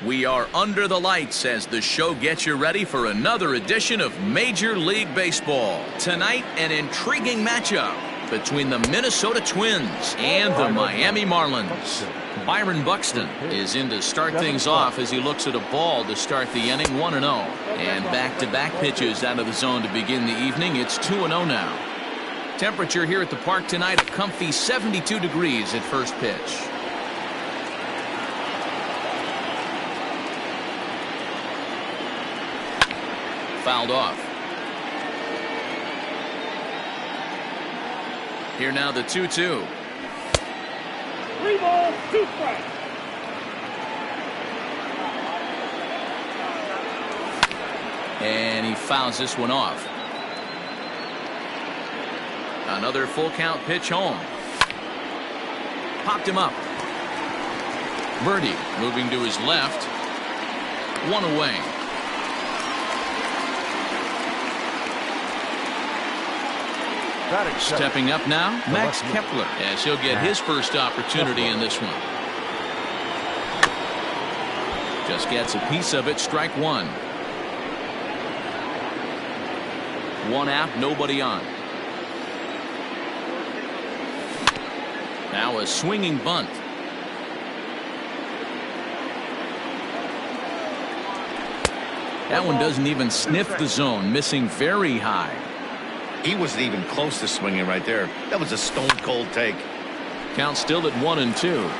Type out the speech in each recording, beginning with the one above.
We are under the lights as the show gets you ready for another edition of Major League Baseball. Tonight, an intriguing matchup between the Minnesota Twins and the Miami Marlins. Byron Buxton is in to start things off as he looks at a ball to start the inning, 1-0. And back-to-back pitches out of the zone to begin the evening. It's 2-0 now. Temperature here at the park tonight, a comfy 72 degrees at first pitch. Fouled off. Here now the 2-2. 3 balls, 2 strikes. And he fouls this one off. Another full count pitch home. Popped him up. Birdie moving to his left. 1 away. Stepping up now, Max Kepler, as he'll get his first opportunity in this one. Just gets a piece of it, strike one. 1 out, nobody on. Now a swinging bunt. That one doesn't even sniff the zone, missing very high. He wasn't even close to swinging right there. That was a stone-cold take. Count still at 1-2.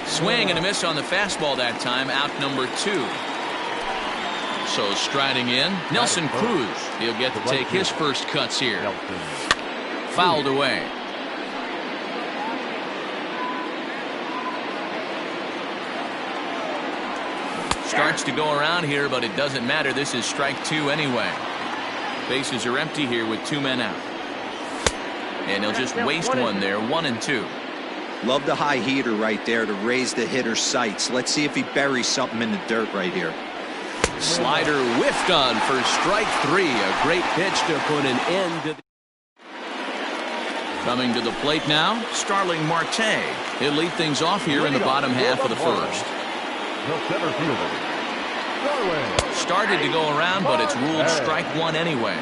Swing and a miss on the fastball that time, out number 2. So striding in, Nelson Cruz. He'll get to take his first cuts here. Fouled away. Starts to go around here, but it doesn't matter. This is strike 2 anyway. Bases are empty here with 2 men out. And he'll just waste one there, 1-2. Love the high heater right there to raise the hitter's sights. Let's see if he buries something in the dirt right here. Slider whiffed on for strike 3. A great pitch to put an end to the... Coming to the plate now, Starling Marte. He'll lead things off here in the bottom half of the first. Started to go around, but it's ruled strike 1 anyway.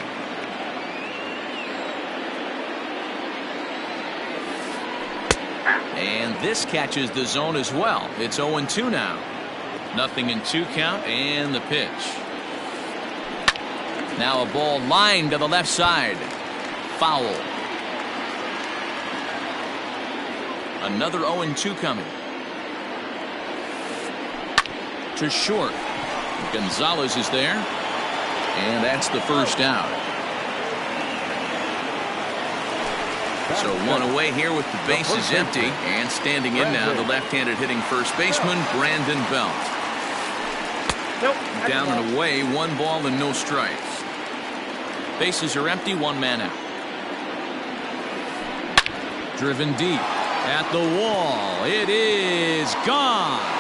And this catches the zone as well. It's 0-2 now. 0-2 count, and the pitch. Now a ball lined to the left side. Foul. Another 0-2 coming. To short. Gonzalez is there, and that's the first out. So 1 away here with the bases empty, and standing in now the left-handed hitting first baseman Brandon Belt. Down and away, 1 ball and no strikes. Bases are empty, 1 man out. Driven deep at the wall. It is gone.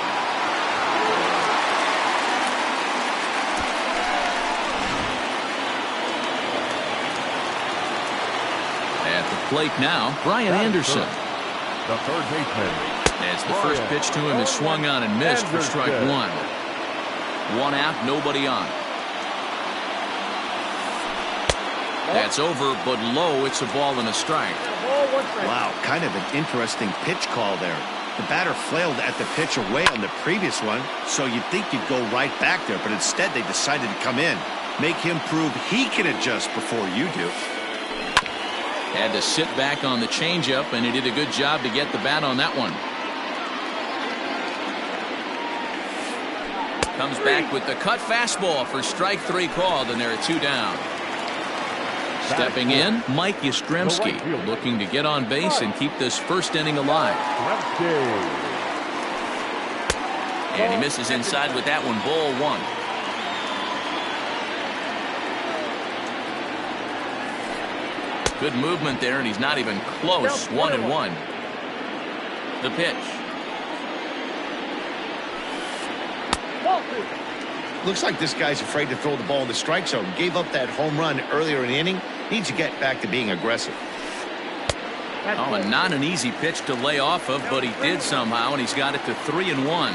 Plate now, Brian Anderson. The third baseman. As the first pitch to him is swung on and missed for strike 1. 1 out, nobody on. That's over, but low. It's a ball and a strike. Wow, kind of an interesting pitch call there. The batter flailed at the pitch away on the previous one, so you'd think you'd go right back there, but instead they decided to come in. Make him prove he can adjust before you do. Had to sit back on the changeup, and he did a good job to get the bat on that one. Comes back with the cut fastball for strike 3 called, and there are 2 down. Stepping in, Mike Yastrzemski, looking to get on base and keep this first inning alive. And he misses inside with that one, ball 1. Good movement there, and he's not even close. 1-1. The pitch. Looks like this guy's afraid to throw the ball in the strike zone. Gave up that home run earlier in the inning. Needs to get back to being aggressive. Oh, and not an easy pitch to lay off of, but he did somehow, and he's got it to 3-1.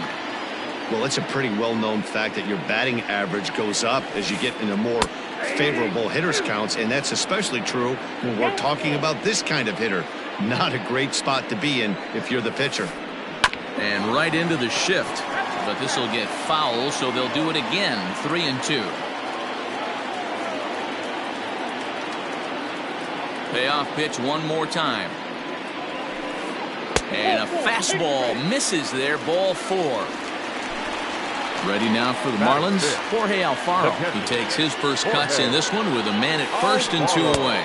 Well, it's a pretty well-known fact that your batting average goes up as you get into more favorable hitters counts, and that's especially true when we're talking about this kind of hitter. Not a great spot to be in if you're the pitcher. And right into the shift, but this will get foul, so they'll do it again. 3-2. Payoff pitch one more time. And a fastball misses there. Ball 4. Ready now for the Marlins. Jorge Alfaro. He takes his first cuts in this one with a man at first and 2 away.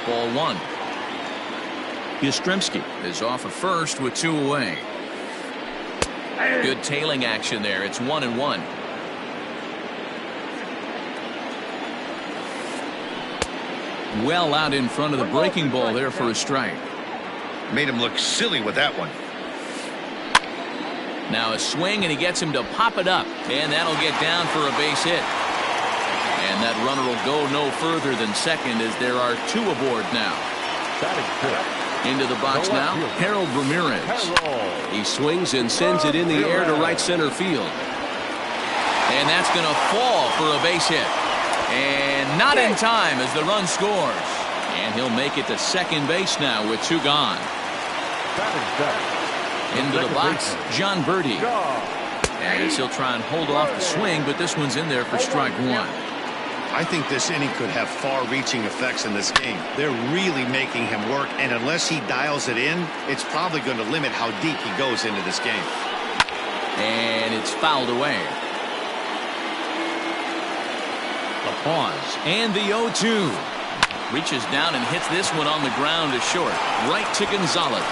Ball 1. Yastrzemski is off at first with 2 away. Good tailing action there. It's 1-1. Well out in front of the breaking ball there for a strike. Made him look silly with that one. Now a swing, and he gets him to pop it up, and that'll get down for a base hit. And that runner will go no further than second as there are 2 aboard now. Into the box now, Harold Ramirez. He swings and sends it in the air to right center field. And that's going to fall for a base hit. And not in time as the run scores. And he'll make it to second base now with 2 gone. Into the box, John Birdie. And he'll try and hold off the swing, but this one's in there for strike 1. I think this inning could have far-reaching effects in this game. They're really making him work, and unless he dials it in, it's probably going to limit how deep he goes into this game. And it's fouled away. A pause, and the 0-2. Reaches down and hits this one on the ground to short. Right to Gonzalez.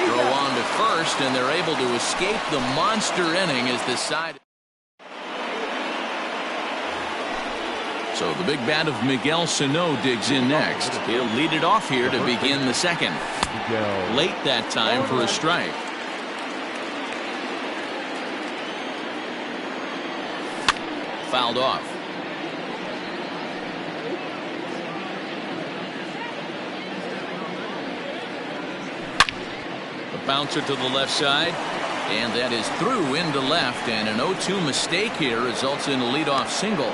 Throw on to first, and they're able to escape the monster inning as the side. So the big bat of Miguel Sano digs in next. He'll lead it off here to begin the second. Late that time for a strike. Fouled off. The bouncer to the left side. And that is through into left. And an 0-2 mistake here results in a leadoff single.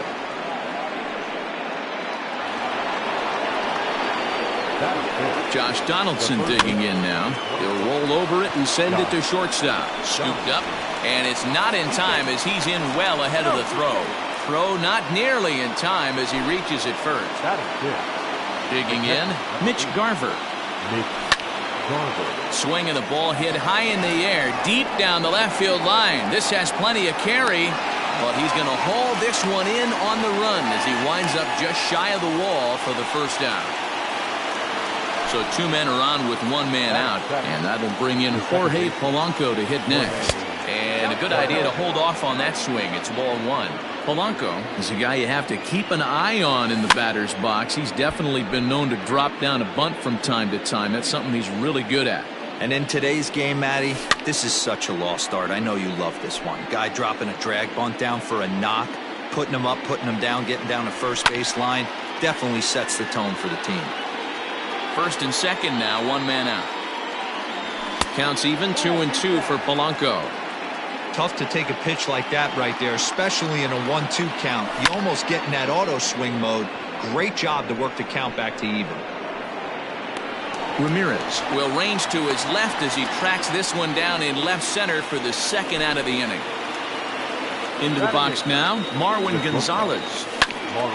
Josh Donaldson digging in now. He'll roll over it and send it to shortstop. Scooped up, and it's not in time as he's in well ahead of the throw. Throw not nearly in time as he reaches it first. Digging in, Mitch Garver. Swing and the ball hit high in the air, deep down the left field line. This has plenty of carry, but he's going to haul this one in on the run as he winds up just shy of the wall for the first out. So 2 men are on with 1 man out, and that'll bring in Jorge Polanco to hit next. And a good idea to hold off on that swing. It's ball 1. Polanco is a guy you have to keep an eye on in the batter's box. He's definitely been known to drop down a bunt from time to time. That's something he's really good at. And in today's game, Matty, this is such a lost art. I know you love this one. Guy dropping a drag bunt down for a knock, putting him up, putting him down, getting down the first base line. Definitely sets the tone for the team. First and second now, 1 man out. Counts even, 2-2 for Polanco. Tough to take a pitch like that right there, especially in a 1-2 count. You almost get in that auto swing mode. Great job to work the count back to even. Ramirez will range to his left as he tracks this one down in left center for the second out of the inning. Into the box now, Marwin Gonzalez.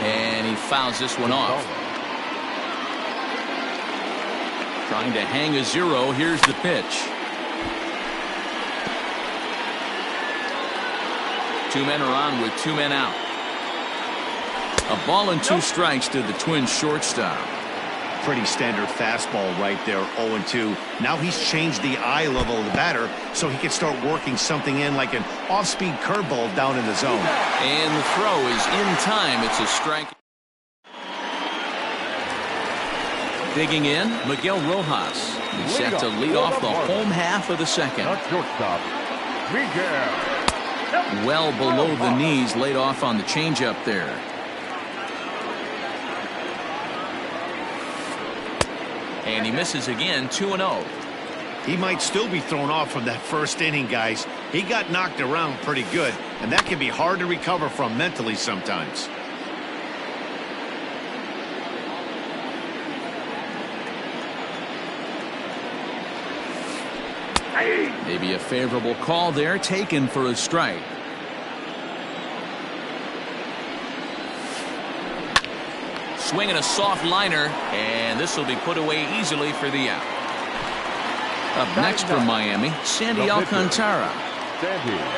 And he fouls this one off. Trying to hang a 0. Here's the pitch. 2 men are on with 2 men out. A ball and 2 strikes to the Twins shortstop. Pretty standard fastball right there, 0-2. Now he's changed the eye level of the batter so he can start working something in like an off-speed curveball down in the zone. And the throw is in time. It's a strike. Digging in, Miguel Rojas. He's set to lead off the home half of the second. Well below the knees, laid off on the changeup there. And he misses again, 2-0. He might still be thrown off from that first inning, guys. He got knocked around pretty good, and that can be hard to recover from mentally sometimes. Maybe a favorable call there, taken for a strike. Swinging a soft liner, and this will be put away easily for the out. Up next from Miami, Sandy Alcantara.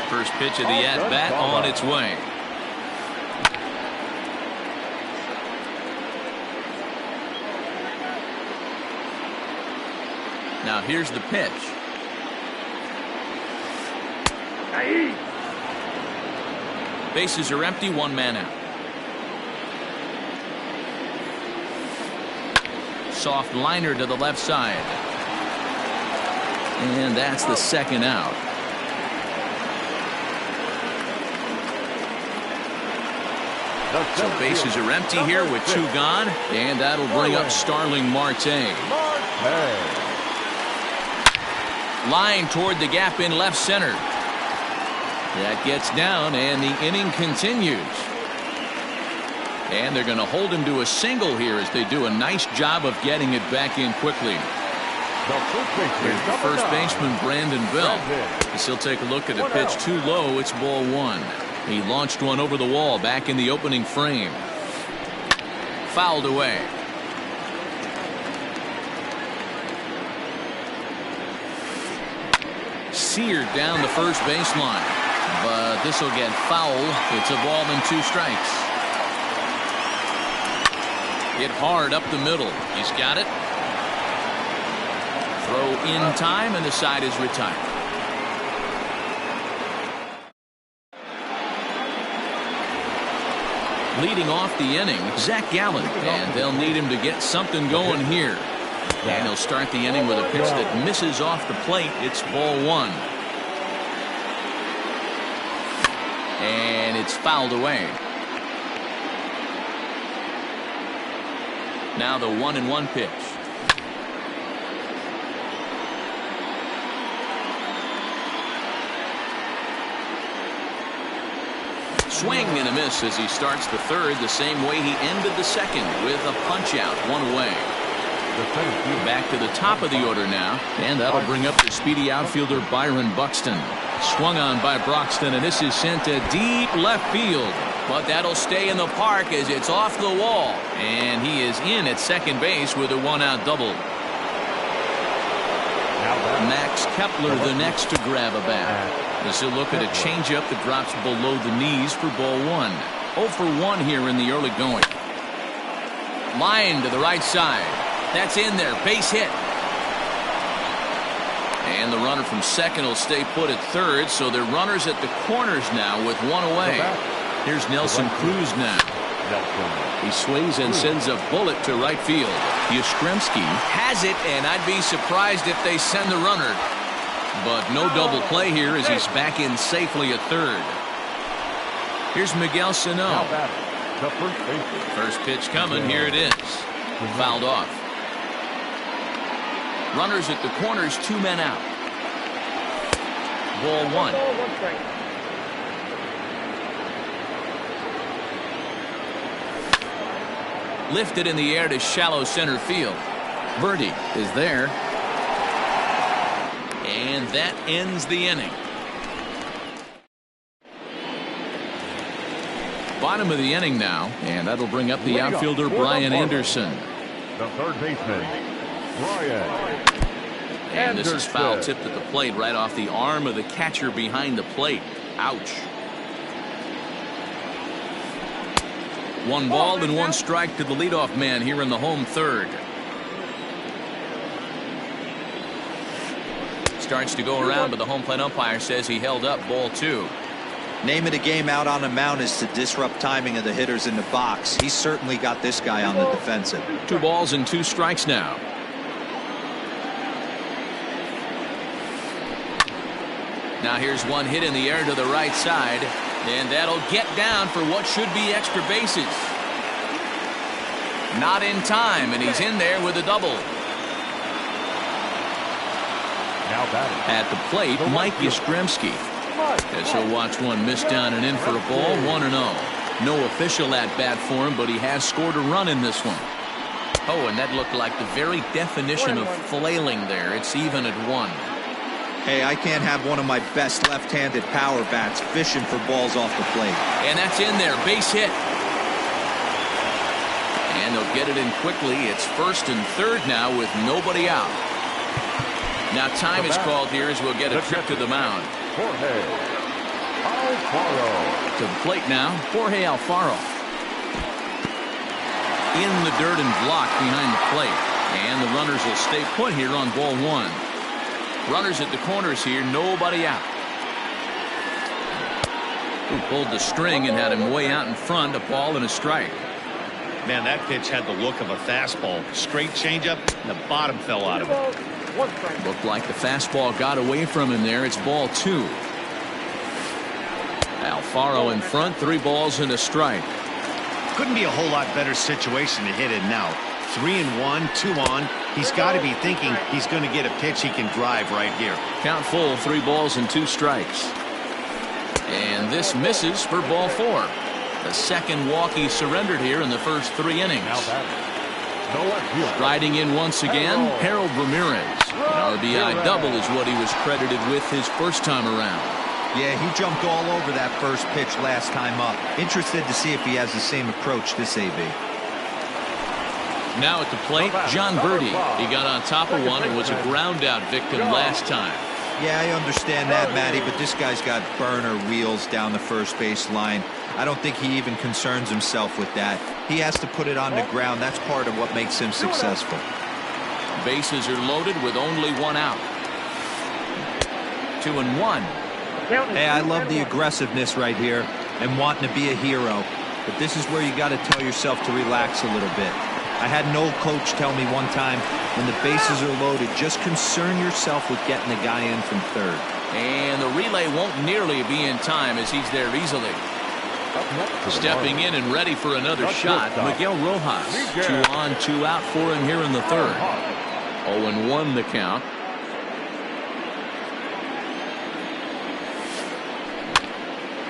First pitch of the at-bat on its way. Now here's the pitch. Bases are empty, one man out. Soft liner to the left side. And that's the second out. So bases are empty here with two gone. And that'll bring up Starling Marte. Line toward the gap in left center. That gets down, and the inning continues. And they're going to hold him to a single here as they do a nice job of getting it back in quickly. Here's the first baseman, Brandon Belt. As he'll take a look at the pitch too low, it's ball one. He launched one over the wall back in the opening frame. Fouled away. Seared down the first baseline. But this will get foul. It's a ball and two strikes. Hit hard up the middle. He's got it. Throw in time, and the side is retired. Leading off the inning, Zach Gallen, and they'll need him to get something going here. And he'll start the inning with a pitch that misses off the plate. It's ball one. And it's fouled away. Now the 1-1 pitch. Swing and a miss as he starts the third the same way he ended the second, with a punch out, one away. Back to the top of the order now, and that'll bring up the speedy outfielder Byron Buxton. Swung on by Broxton, and this is sent to deep left field. But that'll stay in the park as it's off the wall. And he is in at second base with a one-out double. Max Kepler the next to grab a bat. As he'll look at a changeup that drops below the knees for ball one. 0 for 1 here in the early going. Line to the right side. That's in there. Base hit. And the runner from second will stay put at third, so they're runners at the corners now with one away. Here's Nelson Cruz now. He swings and sends a bullet to right field. Yastrzemski has it, and I'd be surprised if they send the runner. But no double play here as he's back in safely at third. Here's Miguel Sano. First pitch coming. Here it is. Fouled off. Runners at the corners, two men out. Ball one. Lifted in the air to shallow center field. Birdie is there. And that ends the inning. Bottom of the inning now, and that'll bring up the outfielder Brian Anderson. The third baseman, Brian. And this is foul tipped at the plate right off the arm of the catcher behind the plate. Ouch. 1 ball and 1 strike to the leadoff man here in the home third. Starts to go around, but the home plate umpire says he held up ball 2. Name of the game out on the mound is to disrupt timing of the hitters in the box. He's certainly got this guy on the defensive. 2 balls and 2 strikes now. Now here's one hit in the air to the right side, and that'll get down for what should be extra bases. Not in time, and he's in there with a double. Now batting. At the plate, Mike Yastrzemski. As he'll watch one miss down and in for a ball, 1-0. No official at bat for him, but he has scored a run in this one. Oh, and that looked like the very definition of flailing there. It's even at 1. Hey, I can't have one of my best left-handed power bats fishing for balls off the plate. And that's in there. Base hit. And they'll get it in quickly. It's first and third now with nobody out. Now time is called here as we'll get a trip to the mound. Jorge Alfaro. To the plate now, Jorge Alfaro. In the dirt and blocked behind the plate. And the runners will stay put here on ball 1. Runners at the corners here, nobody out. Who pulled the string and had him way out in front, a ball and a strike. Man, that pitch had the look of a fastball. Straight changeup, and the bottom fell out of it. Looked like the fastball got away from him there. It's ball 2. Alfaro in front, 3 balls and a strike. Couldn't be a whole lot better situation to hit in now. 3-1, 2 on. He's got to be thinking he's going to get a pitch he can drive right here. Count full, 3 balls and 2 strikes. And this misses for ball 4. The second walk he surrendered here in the first 3 innings. Now batting. The left fielder. Riding in once again, Harold Ramirez. An RBI double is what he was credited with his first time around. Yeah, he jumped all over that first pitch last time up. Interested to see if he has the same approach this AB. Now at the plate, John Birdie. He got on top of one and was a ground out victim last time. Yeah, I understand that, Matty, but this guy's got burner wheels down the first base line. I don't think he even concerns himself with that. He has to put it on the ground. That's part of what makes him successful. Bases are loaded with only 1 out. 2-1. Hey, I love the aggressiveness right here and wanting to be a hero. But this is where you got to tell yourself to relax a little bit. I had an old coach tell me one time, when the bases are loaded, just concern yourself with getting the guy in from third. And the relay won't nearly be in time as he's there easily. Stepping in and ready for another shot, Miguel Rojas. 2 on, 2 out for him here in the third. 0-1 the count.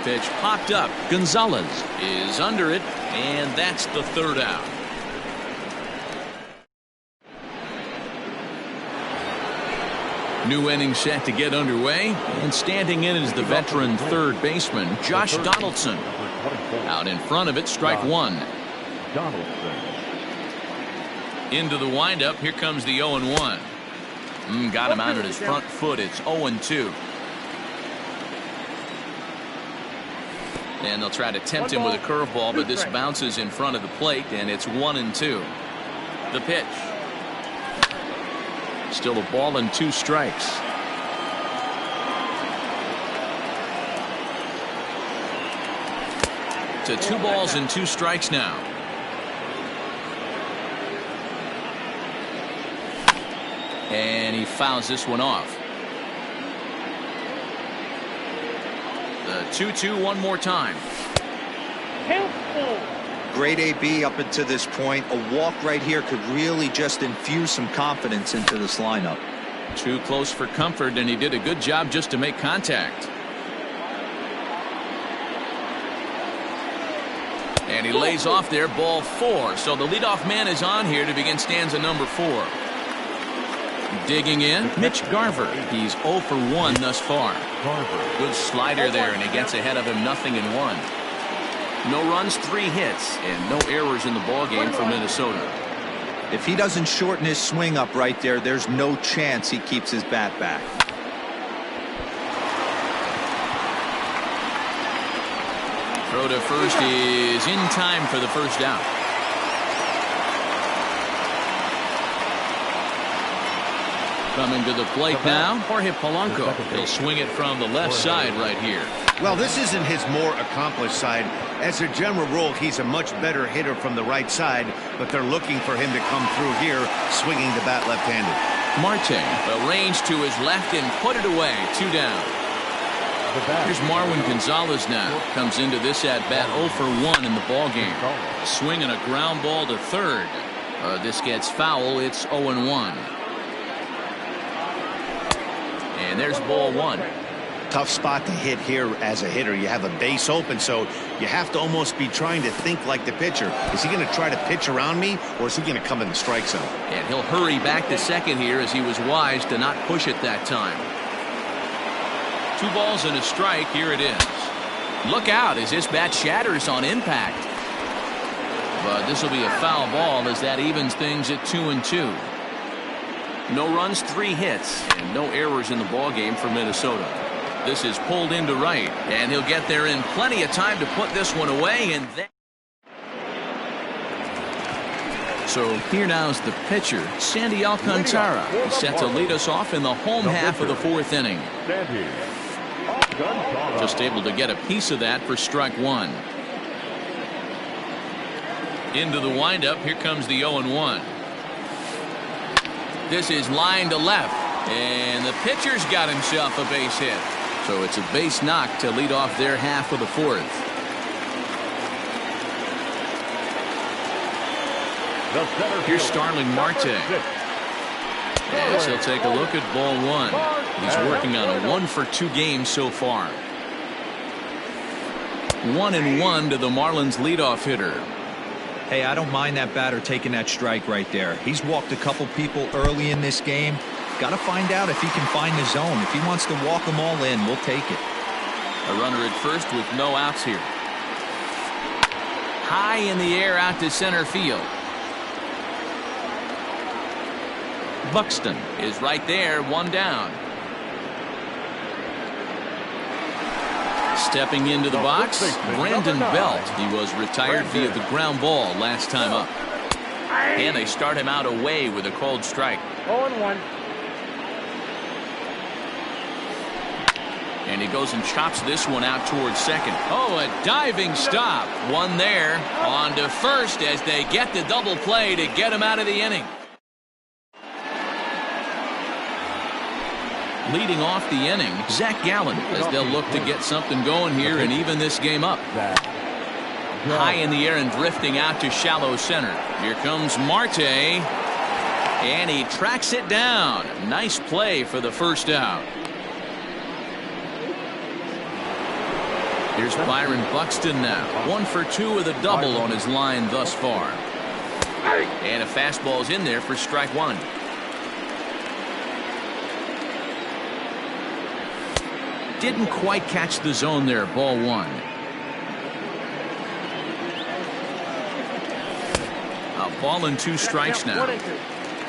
Pitch popped up. Gonzalez is under it, and that's the 3rd out. New inning set to get underway, and standing in is the veteran third baseman, Josh Donaldson. Out in front of it, strike 1. Donaldson. Into the windup, here comes the 0-1. Got him out at his front foot. It's 0-2. And they'll try to tempt him with a curveball, but this bounces in front of the plate, and it's 1-2. The pitch. Still a ball and 2 strikes. To 2 balls and 2 strikes now. And he fouls this one off. The 2-2 one more time. Great AB up until this point. A walk right here could really just infuse some confidence into this lineup. Too close for comfort, and he did a good job just to make contact. And he lays off there, ball 4. So the leadoff man is on here to begin stanza number 4. Digging in, Mitch Garver. He's 0 for 1 thus far. Good slider there, and he gets ahead of him, 0-1. No runs, 3 hits, and no errors in the ballgame for Minnesota. If he doesn't shorten his swing up right there, there's no chance he keeps his bat back. Throw to first is in time for the first out. Coming to the plate now, Jorge Polanco. He'll swing it from the left side right here. Well, this isn't his more accomplished side. As a general rule, he's a much better hitter from the right side, but they're looking for him to come through here, swinging the bat left-handed. Marte arranged to his left and put it away. 2 down. Here's Marwin Gonzalez now. Comes into this at-bat 0 for 1 in the ballgame. A swing and a ground ball to third. This gets foul. It's 0-1. And there's ball one. Tough spot to hit here as a hitter. You have a base open, so you have to almost be trying to think like the pitcher. Is he going to try to pitch around me, or is he going to come in the strike zone? And he'll hurry back to second here, as he was wise to not push it that time. 2 balls and a strike. Here it is. Look out as this bat shatters on impact. But this will be a foul ball, as that evens things at 2-2. No runs, 3 hits, and no errors in the ball game for Minnesota. This is pulled into right, and he'll get there in plenty of time to put this one away. And then, so here now's the pitcher, Sandy Alcantara. He's set to lead us off in the home half of the 4th inning. Just able to get a piece of that for strike 1. Into the windup. Here comes the 0-1. This is line to left, and the pitcher's got himself a base hit. So it's a base knock to lead off their half of the 4th. Here's Starling Marte. As he'll take a look at ball 1. He's working on a 1-for-2 game so far. 1-1 to the Marlins leadoff hitter. Hey, I don't mind that batter taking that strike right there. He's walked a couple people early in this game. Got to find out if he can find the zone. If he wants to walk them all in, we'll take it. A runner at first with no outs here. High in the air out to center field. Buxton is right there, 1 down. Stepping into the box, Brandon Belt. He was retired via the ground ball last time up. And they start him out away with a called strike. 0-1. And he goes and chops this one out towards second. Oh, a diving stop. 1 there. On to first as they get the double play to get him out of the inning. Leading off the inning, Zach Gallen, as they'll look to get something going here and even this game up. High in the air and drifting out to shallow center. Here comes Marte, and he tracks it down. Nice play for the first out. Here's Byron Buxton now. 1-for-2 with a double on his line thus far. And a fastball's in there for strike 1. Didn't quite catch the zone there. Ball 1. A ball and 2 strikes now.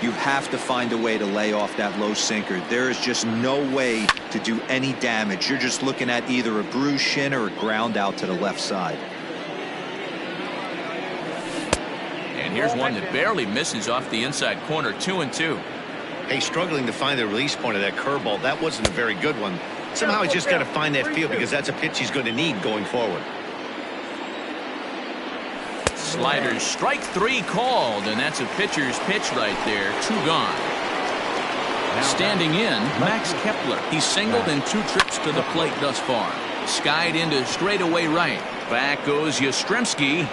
You have to find a way to lay off that low sinker. There is just no way to do any damage. You're just looking at either a bruised shin or a ground out to the left side. And here's one that barely misses off the inside corner. 2-2. Hey, struggling to find the release point of that curveball. That wasn't a very good one. Somehow he's just got to find that field, because that's a pitch he's going to need going forward. Sliders, strike 3 called, and that's a pitcher's pitch right there. 2 gone. Standing in, Max Kepler. He's singled in 2 trips to the plate thus far. Skied into straightaway right. Back goes Yastrzemski.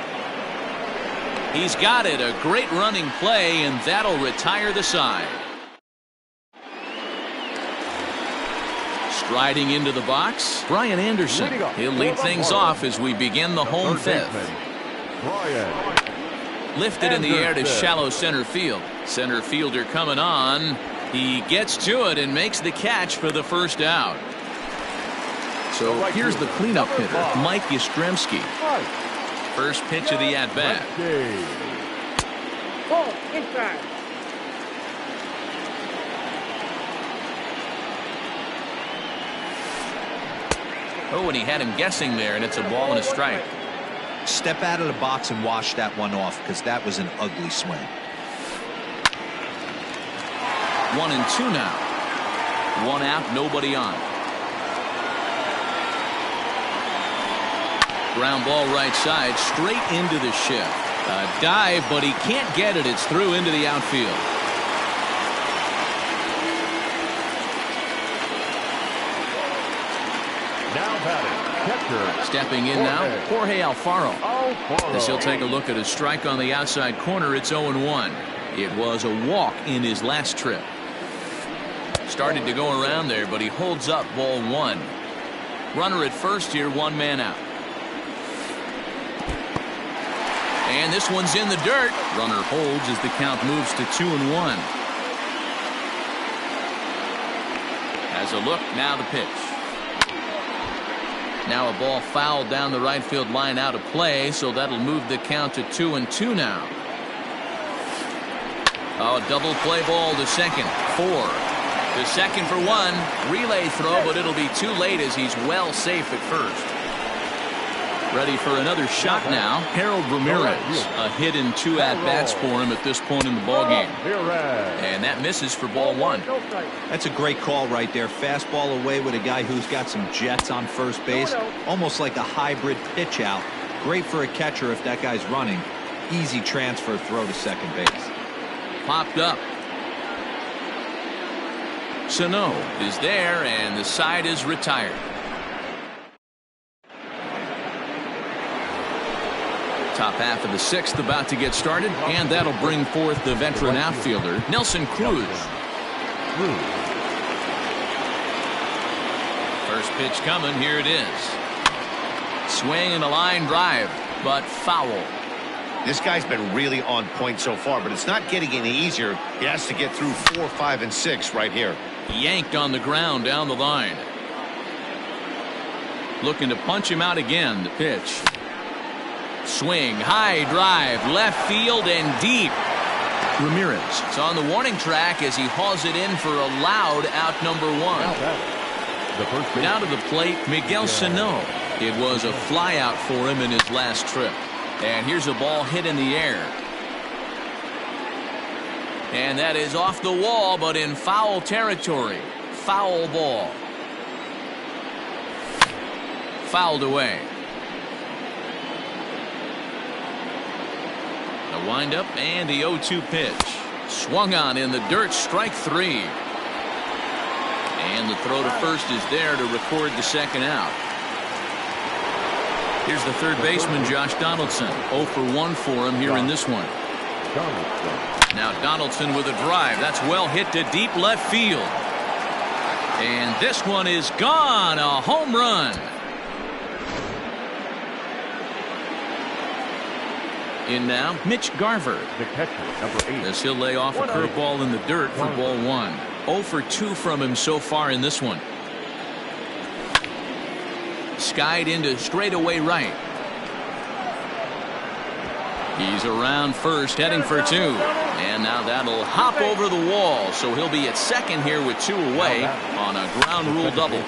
He's got it. A great running play, and that'll retire the side. Striding into the box, Brian Anderson. He'll lead things off as we begin the home 5th. Lifted in the air to shallow center field. Center fielder coming on. He gets to it and makes the catch for the first out. So here's the cleanup hitter, Mike Yastrzemski. First pitch of the at-bat. Ball inside. Oh, and he had him guessing there, and it's a ball and a strike. Step out of the box and wash that one off, because that was an ugly swing. 1-2 now. 1 out, nobody on. Ground ball right side, straight into the shift. A dive, but he can't get it. It's through into the outfield. Stepping in now, Jorge Alfaro. As he'll take a look at a strike on the outside corner, it's 0-1. It was a walk in his last trip. Started to go around there, but he holds up ball one. Runner at first here, one man out. And this one's in the dirt. Runner holds as the count moves to 2-1. Has a look, now the pitch. Now a ball fouled down the right field line out of play, so that'll move the count to 2-2 now. Oh, double play ball to second. 4. To second for 1. Relay throw, but it'll be too late as he's well safe at first. Ready for another shot now. Harold Ramirez. A hit in 2 at-bats for him at this point in the ballgame. And that misses for ball 1. That's a great call right there. Fastball away with a guy who's got some jets on first base. Almost like a hybrid pitch out. Great for a catcher if that guy's running. Easy transfer throw to second base. Popped up. Sano is there, and the side is retired. Top half of the 6th about to get started, and that'll bring forth the veteran outfielder, Nelson Cruz. First pitch coming, here it is. Swing and a line drive, but foul. This guy's been really on point so far, but it's not getting any easier. He has to get through 4, 5, and 6 right here. Yanked on the ground down the line. Looking to punch him out again, the pitch. Swing, high drive, left field and deep. Ramirez is on the warning track as he hauls it in for a loud out number 1. Now to the plate, Miguel Sano. It was a fly out for him in his last trip. And here's a ball hit in the air. And that is off the wall, but in foul territory. Foul ball. Fouled away. The windup and the 0-2 pitch. Swung on in the dirt, strike 3. And the throw to first is there to record the second out. Here's the third baseman, Josh Donaldson. 0 for 1 for him here in this one. Now Donaldson with a drive. That's well hit to deep left field. And this one is gone. A home run. In now, Mitch Garver. The catcher, number 8. As he'll lay off a curveball in the dirt for ball 1. 0 for 2 from him so far in this one. Skied into straightaway right. He's around first, heading for 2. And now that'll hop over the wall, so he'll be at second here with 2 away on a ground rule double.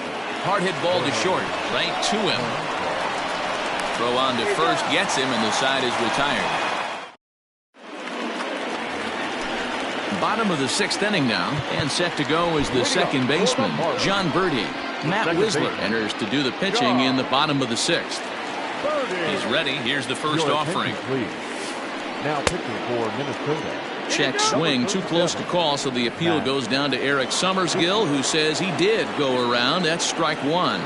Hard hit ball to short, right to him. Throw on to first, gets him, and the side is retired. Bottom of the 6th inning now, and set to go is the second baseman, John Birdie. Matt Wisler enters to do the pitching in the bottom of the 6th. He's ready. Here's the first offering. Now pitching for Minnesota. Check swing, too close to call, so the appeal goes down to Eric Summersgill, who says he did go around. That's strike 1.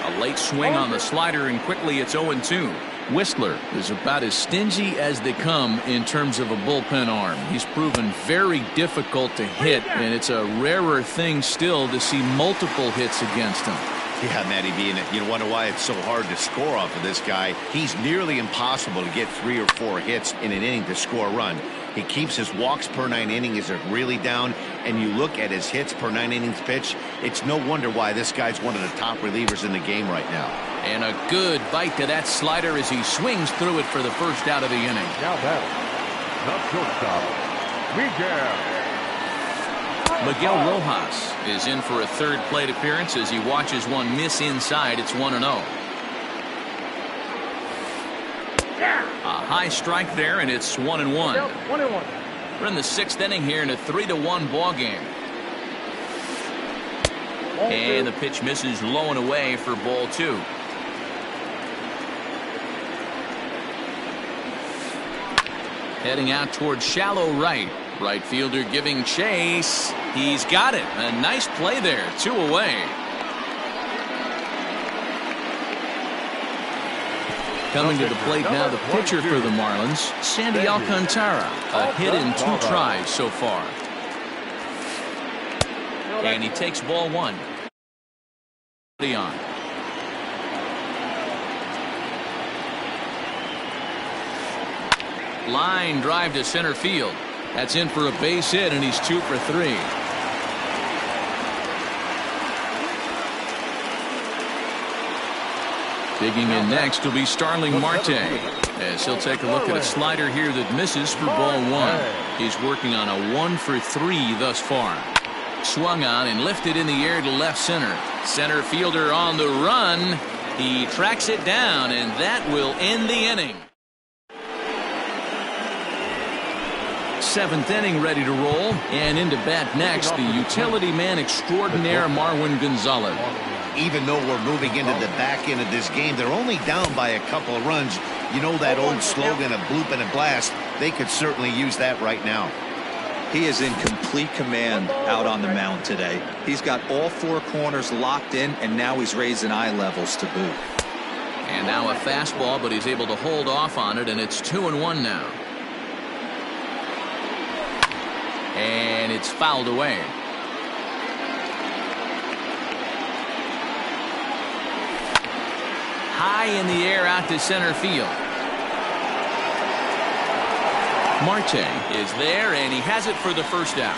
A late swing on the slider, and quickly it's 0-2. Whistler is about as stingy as they come in terms of a bullpen arm. He's proven very difficult to hit, and it's a rarer thing still to see multiple hits against him. Yeah, Matty B, and you wonder why it's so hard to score off of this guy. He's nearly impossible to get 3 or 4 hits in an inning to score a run. He keeps his walks per 9 innings is really down, and you look at his hits per 9 innings pitch, it's no wonder why this guy's one of the top relievers in the game right now. And a good bite to that slider as he swings through it for the first out of the inning. Now batting, the shortstop, Miguel Rojas is in for a third plate appearance as he watches one miss inside. It's 1-0. A high strike there, and it's 1-1. We're in the 6th inning here in a 3-1 ball game. And the pitch misses low and away for ball 2. Heading out towards shallow right. Right fielder giving chase. He's got it. A nice play there. 2 away. Coming to the plate now, the pitcher for the Marlins, Sandy Alcantara. A hit in 2 tries so far. And he takes ball 1. On. Line drive to center field. That's in for a base hit, and he's 2 for 3. Digging in next will be Starling Marte, as he'll take a look at a slider here that misses for ball 1. He's working on a 1 for 3 thus far. Swung on and lifted in the air to left center. Center fielder on the run. He tracks it down, and that will end the inning. 7th inning ready to roll, and into bat next, the utility man extraordinaire Marwin Gonzalez. Even though we're moving into the back end of this game, they're only down by a couple of runs. You know that old slogan of bloop and a blast? They could certainly use that right now. He is in complete command out on the mound today. He's got all 4 corners locked in, and now he's raising eye levels to boot. And now a fastball, but he's able to hold off on it, and it's 2-1 now. And it's fouled away. High in the air out to center field. Marte is there, and he has it for the first out.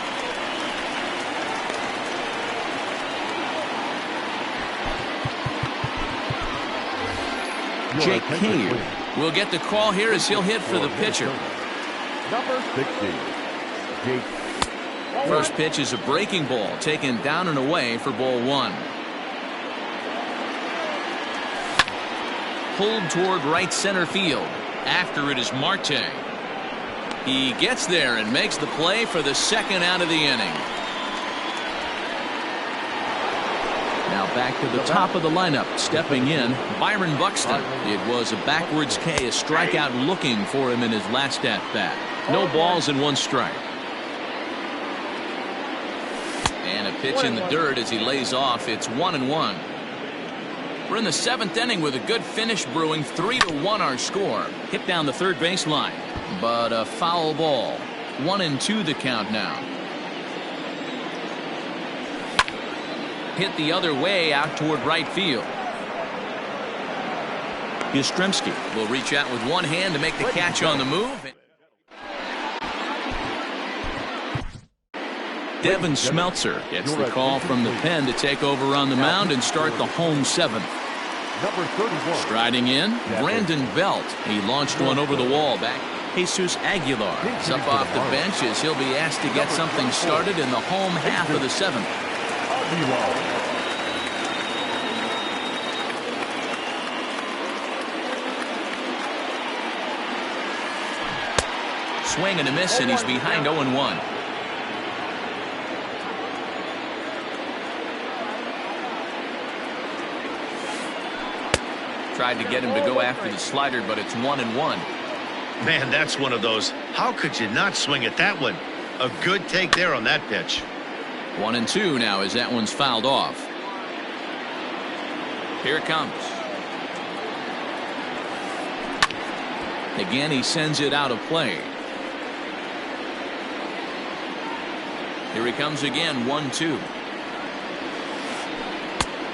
Jake Cave will get the call here as he'll hit for the pitcher. Number 60, Jake. First pitch is a breaking ball taken down and away for ball 1. Pulled toward right center field. After it is Marte. He gets there and makes the play for the second out of the inning. Now back to the top of the lineup. Stepping in, Byron Buxton. It was a backwards K, a strikeout looking for him in his last at bat. No balls and 1 strike. And a pitch in the dirt as he lays off. It's 1-1. We're in the 7th inning with a good finish brewing. 3-1 our score. Hit down the third baseline, but a foul ball. 1-2 the count now. Hit the other way out toward right field. Yastrzemski will reach out with one hand to make the catch on the move. Devin Smeltzer gets the call from the pen to take over on the mound and start the home 7th. Number 31. Striding in, Brandon Belt. He launched one over the wall back. Jesus Aguilar is up off the bench as he'll be asked to get something started in the home half of the 7th. Swing and a miss, and he's behind 0-1. Tried to get him to go after the slider, but it's 1-1. Man, that's one of those. How could you not swing at that one? A good take there on that pitch. 1-2 now as that one's fouled off. Here it comes. Again, he sends it out of play. Here he comes again, 1-2.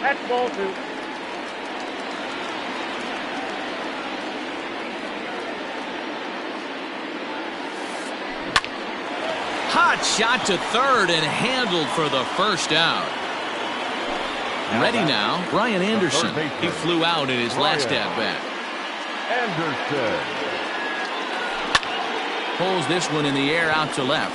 That's ball 2. Hot shot to third and handled for the first out. Ready now, Brian Anderson. He flew out in his last at-bat. Anderson Pulls this one in the air out to left.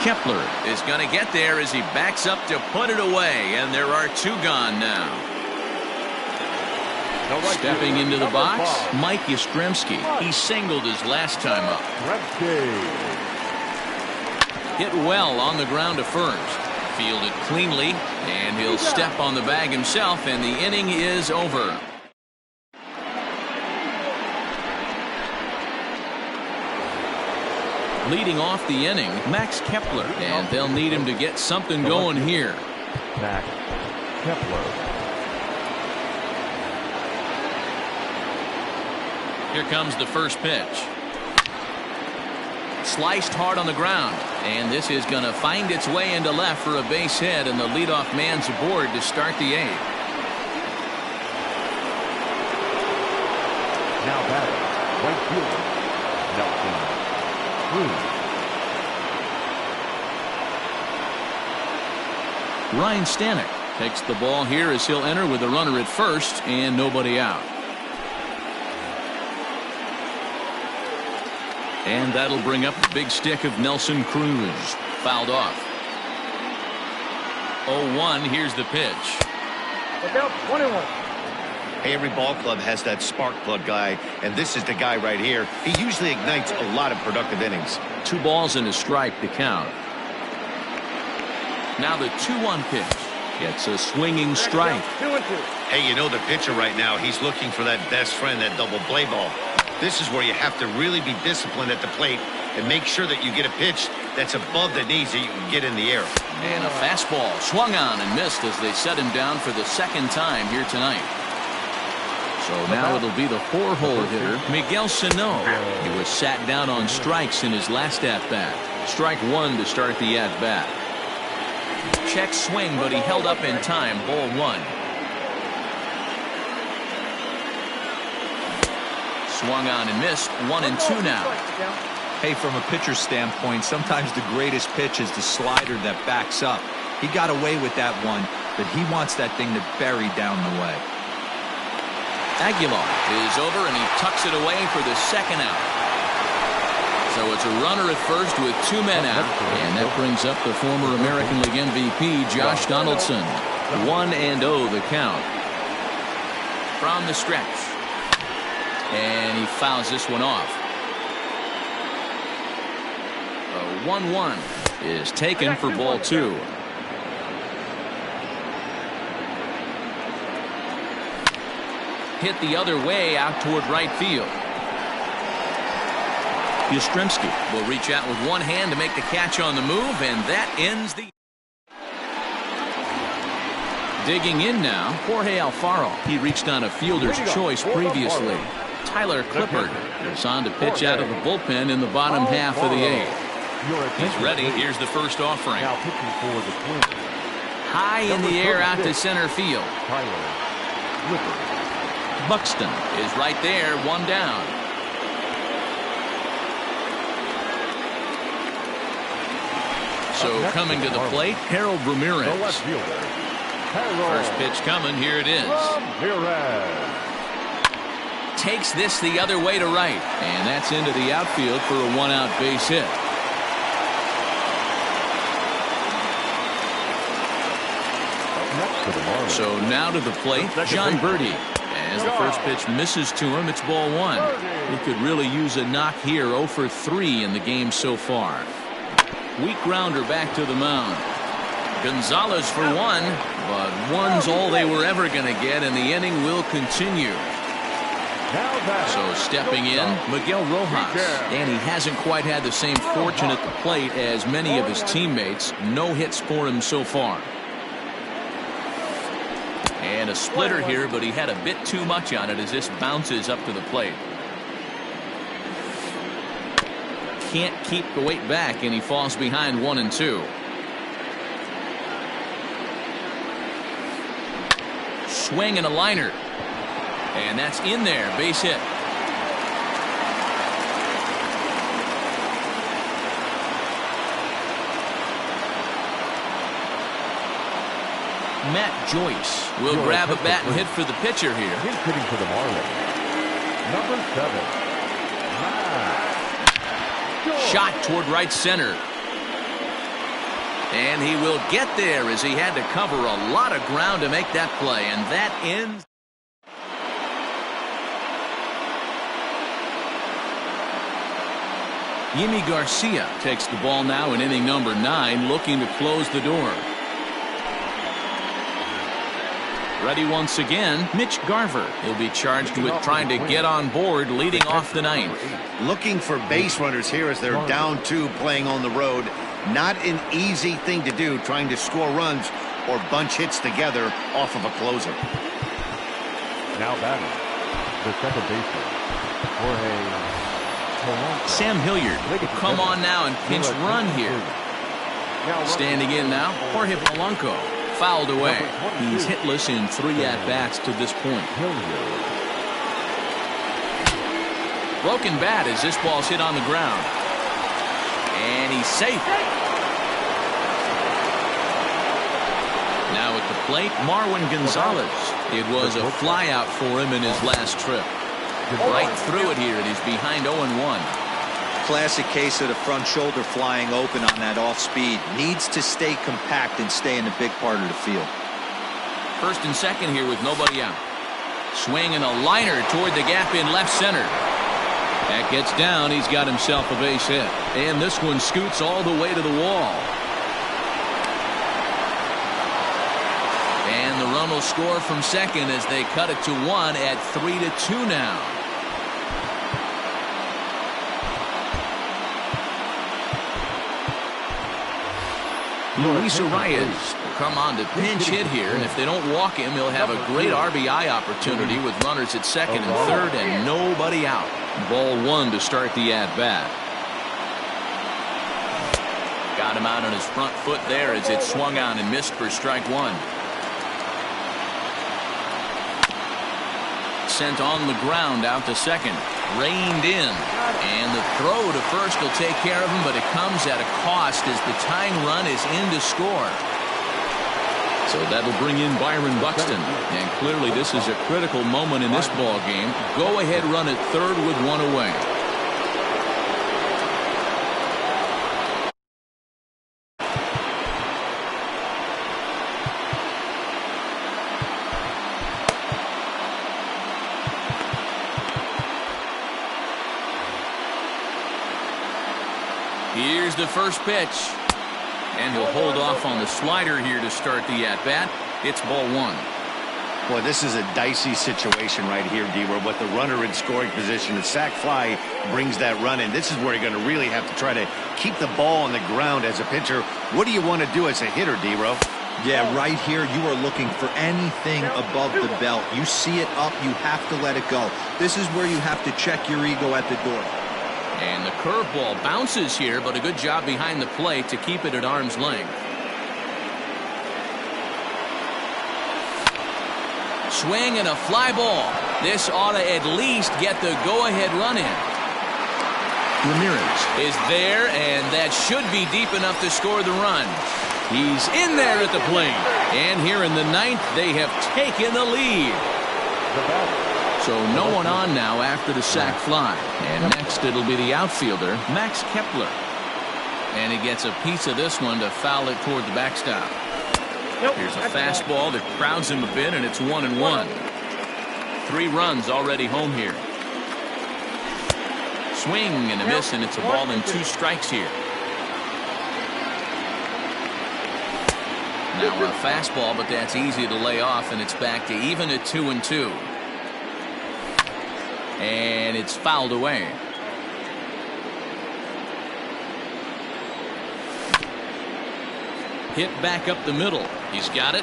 Kepler is going to get there as he backs up to put it away, and there are 2 gone now. Stepping into the box, Mike Yastrzemski. He singled his last time up. Hit well on the ground to first. Fielded cleanly, and he'll step on the bag himself, and the inning is over. Leading off the inning, Max Kepler, and they'll need him to get something going here. Max Kepler. Here comes the first pitch. Sliced hard on the ground, and this is going to find its way into left for a base hit, and the leadoff man's aboard to start the 8th. Now batting, right fielder, Nelson Cruz. Ryan Stanek takes the ball here as he'll enter with a runner at first and nobody out. And that'll bring up the big stick of Nelson Cruz. Fouled off. 0-1. Here's the pitch. Look out, 21. Hey, every ball club has that spark plug guy, and this is the guy right here. He usually ignites a lot of productive innings. 2 balls and a strike to count. Now the 2-1 pitch. Gets a swinging strike. 2-2. Hey, you know the pitcher right now, he's looking for that best friend, that double play ball. This is where you have to really be disciplined at the plate and make sure that you get a pitch that's above the knees that you can get in the air. And a fastball swung on and missed as they set him down for the second time here tonight. So now it'll be the 4-hole hitter, Miguel Sano. He was sat down on strikes in his last at-bat. Strike 1 to start the at-bat. Check swing, but he held up in time. Ball 1. Swung on and missed. 1-2 now. Hey, from a pitcher's standpoint, sometimes the greatest pitch is the slider that backs up. He got away with that one, but he wants that thing to bury down the way. Aguilar is over, and he tucks it away for the second out. So it's a runner at first with 2 men out, and that brings up the former American League MVP, Josh Donaldson. 1-0 the count. From the stretch. And he fouls this one off. A 1-1 is taken for ball 2. Hit the other way out toward right field. Yastrzemski will reach out with one hand to make the catch on the move, and that ends the... Digging in now, Jorge Alfaro. He reached on a fielder's choice previously. Tyler Clippard is on to pitch out of the bullpen in the bottom half of the 8th. He's ready. Here's the first offering. Now pitching for the Twins. High in the air out to center field. Tyler Clippard. Buxton is right there, 1 down. So coming to the plate, Harold Ramirez. The left fielder, Harold First pitch coming. Here it is. Ramirez. Takes this the other way to right, and that's into the outfield for a 1-out base hit. Next to the Marlins. So now to the plate, John Birdie. As the first pitch misses to him, it's ball 1. He could really use a knock here. 0 for 3 in the game so far. Weak grounder back to the mound. Gonzalez for 1, but 1's all they were ever going to get, and the inning will continue. So stepping in, Miguel Rojas, and he hasn't quite had the same fortune at the plate as many of his teammates. No hits for him so far. And a splitter here, but he had a bit too much on it as this bounces up to the plate. Can't keep the weight back, and he falls behind 1-2. Swing and a liner. And that's in there. Base hit. Matt Joyce will grab a bat and hit for the pitcher here. He's hitting for the Marlins. Number 7. Matt. Shot toward right center. And he will get there as he had to cover a lot of ground to make that play. And that ends. Yimi Garcia takes the ball now in inning number 9, looking to close the door. Ready once again, Mitch Garver. He'll be charged with trying to get on board, leading off the 9th. Looking for base runners here as they're down 2 playing on the road. Not an easy thing to do, trying to score runs or bunch hits together off of a closer. Now batting, the second baseman, Sam Hilliard will come on now and pinch run here. Standing in now, Jorge Polanco. Fouled away. He's hitless in 3 at-bats to this point. Broken bat as this ball's hit on the ground. And he's safe. Now at the plate, Marwin Gonzalez. It was a flyout for him in his last trip. Right through it here, and he's behind 0-1. Classic case of the front shoulder flying open on that off speed. Needs to stay compact and stay in the big part of the field. First and second here with nobody out. Swing and a liner toward the gap in left center. That gets down. He's got himself a base hit. And this one scoots all the way to the wall. And the run will score from second as they cut it to 1 at 3-2 now. Luis Arias will come on to pinch hit here, and if they don't walk him, he'll have a great RBI opportunity with runners at second and third and nobody out. Ball 1 to start the at-bat. Got him out on his front foot there as it swung on and missed for strike 1. Sent on the ground out to second. Reined in. And the throw to first will take care of him, but it comes at a cost as the tying run is in to score. So that'll bring in Byron Buxton. And clearly this is a critical moment in this ball game. Go ahead run at third with 1 away. Here's the first pitch. And he'll hold off on the slider here to start the at-bat. It's ball 1. Boy, this is a dicey situation right here, D-Row. With the runner in scoring position, the sac fly brings that run in. This is where you're going to really have to try to keep the ball on the ground as a pitcher. What do you want to do as a hitter, D-Row? Yeah, right here you are looking for anything above the belt. You see it up, you have to let it go. This is where you have to check your ego at the door. And the curveball bounces here, but a good job behind the plate to keep it at arm's length. Swing and a fly ball. This ought to at least get the go-ahead run in. Ramirez is there, and that should be deep enough to score the run. He's in there at the plate. And here in the 9th, they have taken the lead. So no one on now after the sac fly. And next it'll be the outfielder, Max Kepler. And he gets a piece of this one to foul it toward the backstop. Here's a fastball that crowds him a bit, and it's 1-1. 3 runs already home here. Swing and a miss, and it's a ball and 2 strikes here. Now a fastball, but that's easy to lay off, and it's back to even at 2-2. And it's fouled away. Hit back up the middle. He's got it.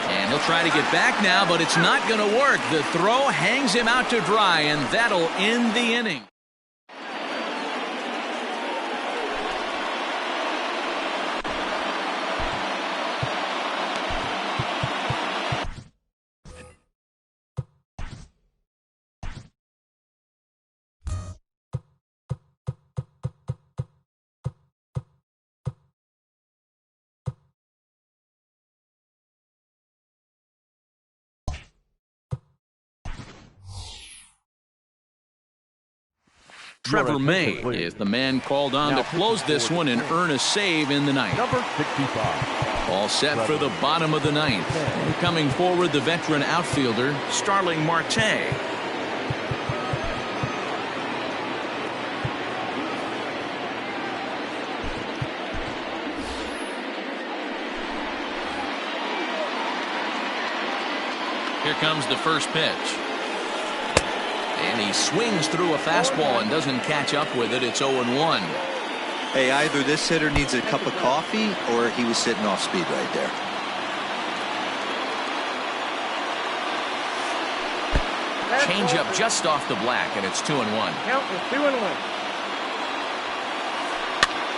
And he'll try to get back now, but it's not going to work. The throw hangs him out to dry, and that'll end the inning. Trevor May is the man called on to close this one and earn a save in the 9th. Number 65. All set for the bottom of the 9th. And coming forward, the veteran outfielder, Starling Marte. Here comes the first pitch. And he swings through a fastball and doesn't catch up with it. It's 0-1. Hey, either this hitter needs a cup of coffee or he was sitting off speed right there. Change up just off the black, and it's 2-1. Count is 2-1.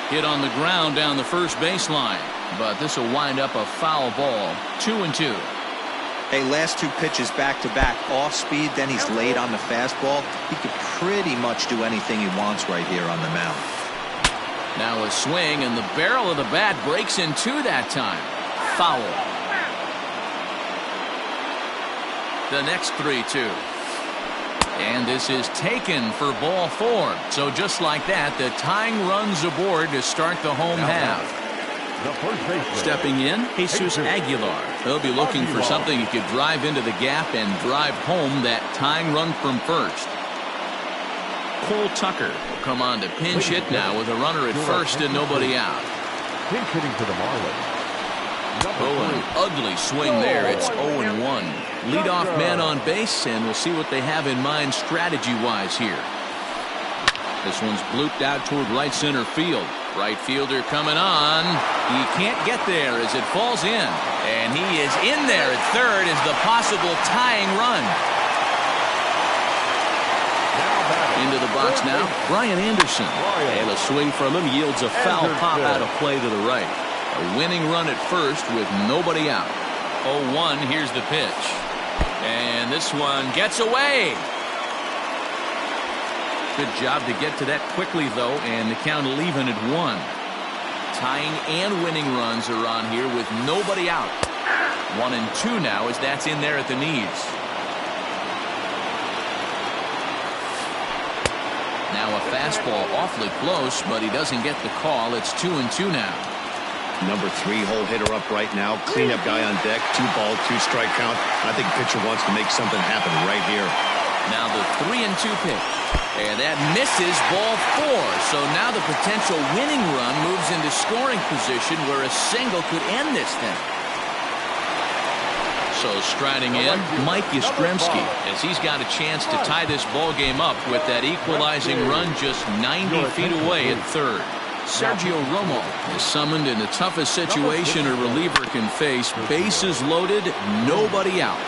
Hit on the ground down the first baseline, but this will wind up a foul ball. 2-2. Hey, last two pitches back-to-back, off speed, then he's laid on the fastball. He could pretty much do anything he wants right here on the mound. Now a swing, and the barrel of the bat breaks in two that time. Foul. The next 3-2. And this is taken for ball 4. So just like that, the tying runs aboard to start the home half. The first baseman. Stepping in, Jesus Aguilar. He'll be looking for something he could drive into the gap and drive home that tying run from first. Cole Tucker will come on to pinch hit now with a runner at first and nobody out. Pinch hitting for the Marlins. An ugly swing there. It's 0-1. Leadoff man on base, and we'll see what they have in mind strategy-wise here. This one's blooped out toward right center field. Right fielder coming on. He can't get there as it falls in. And he is in there at third as the possible tying run. Into the box now, Brian Anderson. And a swing from him yields a foul pop out of play to the right. A winning run at first with nobody out. 0-1, here's the pitch. And this one gets away. Good job to get to that quickly, though, and the count will even at 1. Tying and winning runs are on here with nobody out. 1 and 2 now as that's in there at the knees. Now a fastball awfully close, but he doesn't get the call. It's 2-2 now. Number 3 hole hitter up right now. Cleanup guy on deck. 2-ball, 2-strike count. I think pitcher wants to make something happen right here. Now the 3-2 pitch. And that misses ball 4. So now the potential winning run moves into scoring position where a single could end this thing. So striding in, Mike Yastrzemski, as he's got a chance to tie this ball game up with that equalizing run just 90 feet away at third. Sergio Romo is summoned in the toughest situation a reliever can face. Bases loaded, nobody out.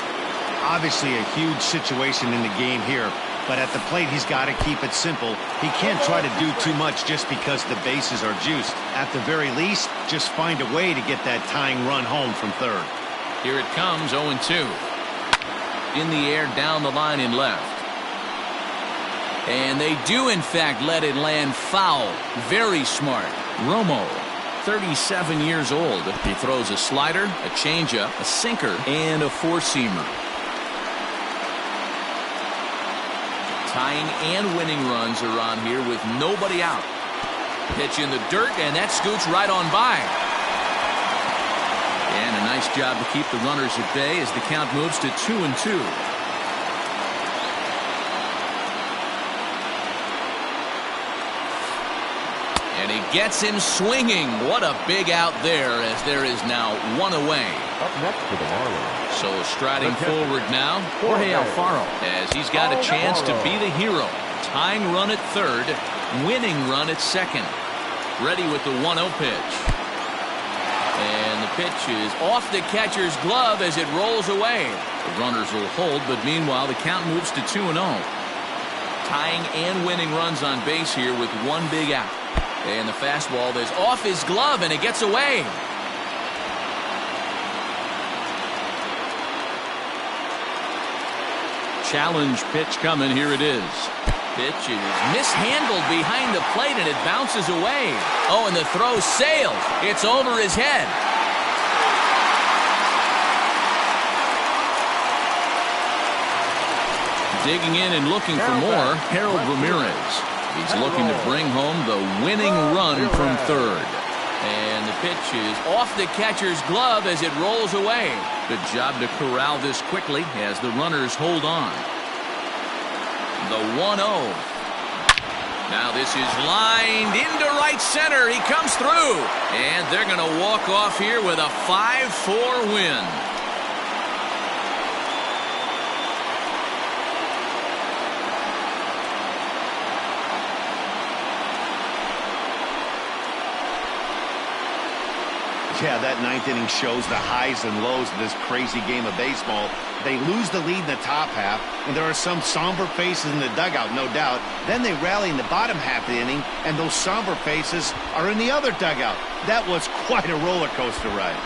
Obviously a huge situation in the game here, but at the plate he's got to keep it simple. He can't try to do too much just because the bases are juiced. At the very least, just find a way to get that tying run home from third. Here it comes, 0-2. In the air, down the line in left. And they do, in fact, let it land foul. Very smart. Romo, 37 years old. He throws a slider, a changeup, a sinker, and a four-seamer. Tying and winning runs are on here with nobody out. Pitch in the dirt, and that scoots right on by. And a nice job to keep the runners at bay as the count moves to 2-2. And he gets him swinging. What a big out there as there is now one away. Up next for the Marlins. So striding forward now, Jorge Alfaro, as he's got a chance to be the hero. Tying run at third, winning run at second. Ready with the 1-0 pitch. And the pitch is off the catcher's glove as it rolls away. The runners will hold, but meanwhile the count moves to 2-0. Tying and winning runs on base here with one big out. And the fastball is off his glove, and it gets away. Challenge pitch coming. Here it is. Pitch is mishandled behind the plate, and it bounces away. Oh, and the throw sails. It's over his head. Digging in and looking for more, Harold Ramirez. He's looking to bring home the winning run from third. And the pitch is off the catcher's glove as it rolls away. Good job to corral this quickly as the runners hold on. The 1-0. Now this is lined into right center. He comes through. And they're going to walk off here with a 5-4 win. Yeah, that ninth inning shows the highs and lows of this crazy game of baseball. They lose the lead in the top half, and there are some somber faces in the dugout, no doubt. Then they rally in the bottom half of the inning, and those somber faces are in the other dugout. That was quite a roller coaster ride.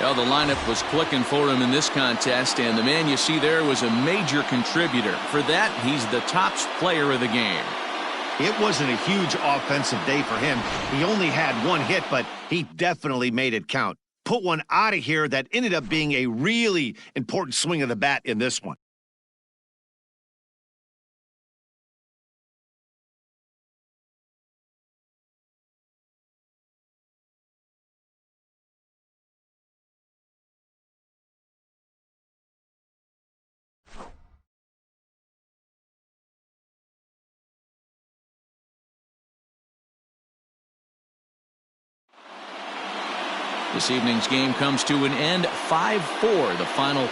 Well, the lineup was clicking for him in this contest, and the man you see there was a major contributor. For that, he's the top player of the game. It wasn't a huge offensive day for him. He only had one hit, but he definitely made it count. Put one out of here that ended up being a really important swing of the bat in this one. This evening's game comes to an end, 5-4, the final.